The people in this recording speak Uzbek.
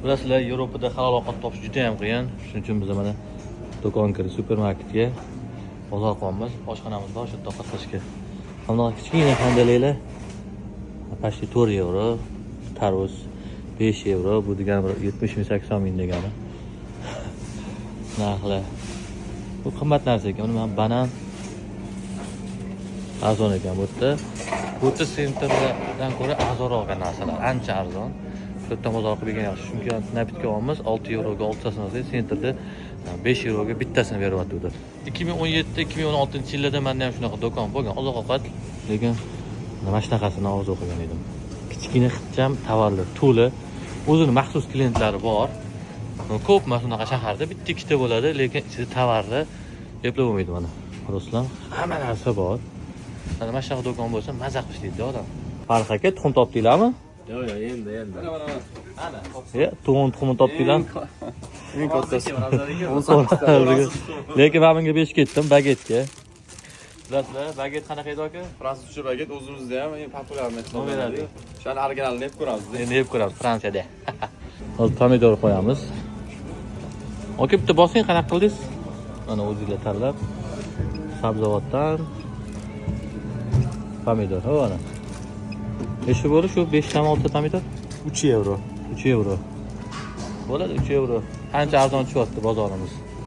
Bilasizlar, Yevropada halol ovqat topish juda ham qiyin. Shuning uchun biz mana do'konga, supermarketga bozor qilamiz. Oshxonamizda o'sha ovqat qilishga. Hamda kichkina handalanglar почти 4 euro, tarvuz 5 euro, bu degani 70-80 ming degani. Narxlar. Bu qimmat narsa ekan. Uni men banan arzon ekan bu yerda. Bu yerda sentrdan ko'ra arzonroq narsalar, ancha arzon. Shu yerdan bozor qilib yegan yaxshi. Chunki nabitka olamiz 6 euroga 6tasini olsak, sentrda 5 euroga bittasini beryapti. 2017-2016 menda ham shunaqa do'kon bo'lgan, oziq-ovqat, lekin mana shunaqasini orzu qilgan edim. Kichkina xitcham tovarlar, to'la, o'zini maxsus klientlari bor. Ko'p mana shunaqa shaharda bitta ikkita bo'ladi, lekin ichida tovarlar eplab bo'lmaydi mana. Ruslan, hamma narsa bor. Mana shunaqa do'kon bo'lsa maza qilish deydi odam. Farq aka, tuxum topdinglarmi? Yo'q, endi. Ana, tuxum topdinglarmi? Eng kattasi. Lekin men bunga 5 ketdim bagetga. Bilasizlar, baget qanaqa edi aka? Fransuzcha baget o'zimizda ham eng populyarni hisoblanadi. O'shani originalini yeb ko'ramiz. Endi yeb ko'ramiz Fransiyada. Hozir pomidor qo'yamiz. Aka, bitta bosing, qanaqa qildingiz? Mana o'zingizlar tanlab. Sabzavotdan pomidor, mana. Shu bo'li shu 5 ta 6 pomidor 3 euro. 3 euro. Bo'ladi 3 euro. Qancha arzon tushyapti bozorimiz.